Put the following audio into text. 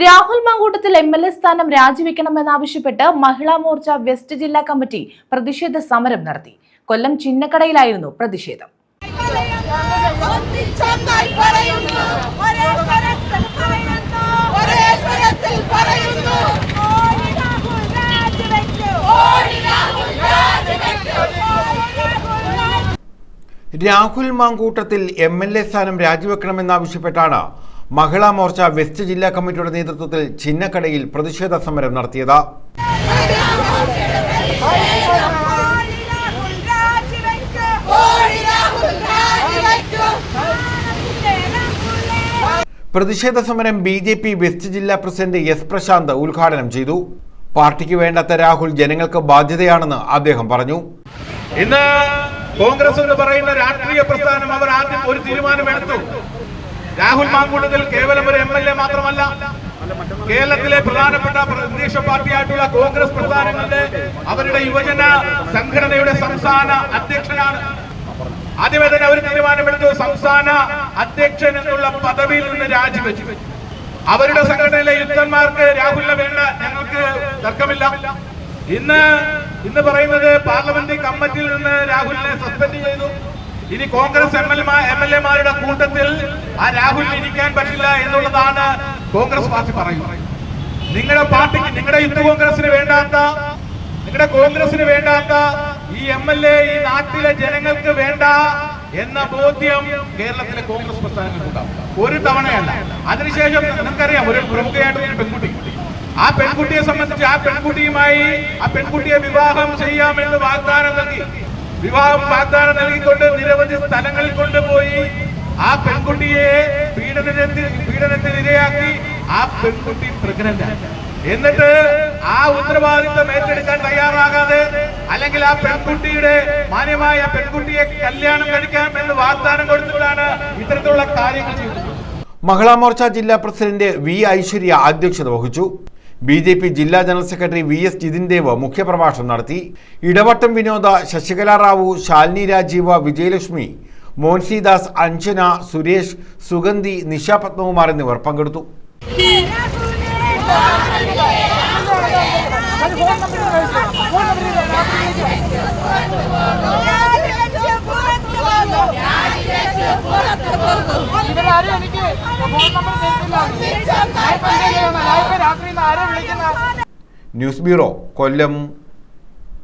Rahul Mamkootathil MLA സ്ഥാനം രാജിവെക്കണമെന്നാവശ്യപ്പെട്ട് Mahila Morcha west ജില്ലാ committee പ്രതിഷേധ സമരം നടത്തി. കൊല്ലം ചിന്നക്കടയിലായിരുന്നു പ്രതിഷേധം. രാഹുൽ മാങ്കൂട്ടത്തിൽ എംഎൽഎ സ്ഥാനം രാജിവെക്കണമെന്നാവശ്യപ്പെട്ടാണ് മഹിളാ മോർച്ച വെസ്റ്റ് ജില്ലാ കമ്മിറ്റിയുടെ നേതൃത്വത്തിൽ ചിന്നക്കടയിൽ പ്രതിഷേധ സമരം നടത്തിയത്. പ്രതിഷേധ സമരം ബിജെപി വെസ്റ്റ് ജില്ലാ പ്രസിഡന്റ് എസ് പ്രശാന്ത് ഉദ്ഘാടനം ചെയ്തു. പാർട്ടിക്ക് വേണ്ടാത്ത രാഹുൽ ജനങ്ങൾക്ക് ബാധ്യതയാണെന്ന് അദ്ദേഹം പറഞ്ഞു. ഇന്ന് കോൺഗ്രസ് എന്ന് പറയുന്ന രാഷ്ട്രീയ പ്രസ്ഥാനം അവർ ആദ്യം ഒരു തീരുമാനമെടുത്തു. രാഹുൽ മാങ്കൂട്ടത്തിൽ കേവലം ഒരു എംഎൽഎ മാത്രമല്ല, കേരളത്തിലെ പ്രധാനപ്പെട്ട പ്രതിപക്ഷ പാർട്ടിയായിട്ടുള്ള കോൺഗ്രസ് പ്രസ്ഥാനങ്ങളുടെ അവരുടെ യുവജന സംഘടനയുടെ സംസ്ഥാന അധ്യക്ഷനാണ്. ആദ്യമേ തന്നെ അവർ തീരുമാനമെടുത്തു, സംസ്ഥാന അധ്യക്ഷൻ എന്നുള്ള പദവിയിൽ നിന്ന് രാജിവെച്ചു. അവരുടെ സംഘടനയിലെ യുദ്ധന്മാർക്ക് രാഹുലിനെ വേണ്ട, ഞങ്ങൾക്ക് തർക്കമില്ല. ഇന്ന് പറയുന്നത് പാർലമെന്റ് കമ്മിറ്റിയിൽ നിന്ന് രാഹുലിനെ സസ്പെൻഡ് ചെയ്തു. ഇനി കോൺഗ്രസ് എംഎൽഎമാരുടെ കൂട്ടത്തിൽ ആ രാഹുലിന് ഇരിക്കാൻ പറ്റില്ല എന്നുള്ളതാണ് കോൺഗ്രസ് പാർട്ടി പറയുന്നത്. നിങ്ങളുടെ പാർട്ടിക്ക്, നിങ്ങളുടെ യുദ്ധ കോൺഗ്രസിന് വേണ്ടാത്ത, നിങ്ങളുടെ കോൺഗ്രസിന് വേണ്ടാത്ത ഈ എംഎൽഎ ഈ നാട്ടിലെ ജനങ്ങൾക്ക് വേണ്ട എന്ന ബോധ്യം കേരളത്തിലെ കോൺഗ്രസ് പ്രസ്ഥാനങ്ങൾക്കുണ്ടാവും. ഒരു തവണയല്ല. അതിനുശേഷം നിങ്ങൾക്കറിയാം, ഒരു പ്രമുഖയായിട്ടുള്ള പെൺകുട്ടി, ആ പെൺകുട്ടിയെ സംബന്ധിച്ച് ആ പെൺകുട്ടിയെ വിവാഹം ചെയ്യാമെന്ന് വാഗ്ദാനം നൽകിക്കൊണ്ട് നിരവധി സ്ഥലങ്ങളിൽ കൊണ്ടുപോയി ആ പെൺകുട്ടിയെ പീഡനത്തിന് ഇരയാക്കി. ആ പെൺകുട്ടി പ്രഗ്നന്റ്. എന്നിട്ട് ആ ഉത്തരവാദിത്വം ഏറ്റെടുക്കാൻ തയ്യാറാകാതെ, അല്ലെങ്കിൽ ആ പെൺകുട്ടിയുടെ മാന്യമായ പെൺകുട്ടിയെ കല്യാണം കഴിക്കാം എന്ന് വാഗ്ദാനം കൊടുത്തിട്ടാണ് ഇത്തരത്തിലുള്ള കാര്യങ്ങൾ ചെയ്തത്. മഹിളാ മോർച്ച ജില്ലാ പ്രസിഡന്റ് വി ഐശ്വര്യ അധ്യക്ഷത വഹിച്ചു. ബിജെപി ജില്ലാ ജനറൽ സെക്രട്ടറി വി എസ് ജിതിൻദേവ് മുഖ്യപ്രഭാഷണം നടത്തി. ഇടവട്ടം വിനോദ, ശശികല റാവു, ശാലിനി രാജീവ്, വിജയലക്ഷ്മി, മോൻസിദാസ്, അഞ്ജന, സുരേഷ്, സുഗന്ധി, നിഷ പത്മകുമാർ എന്നിവർ പങ്കെടുത്തു. ന്യൂസ് ബ്യൂറോ, കൊല്ലം.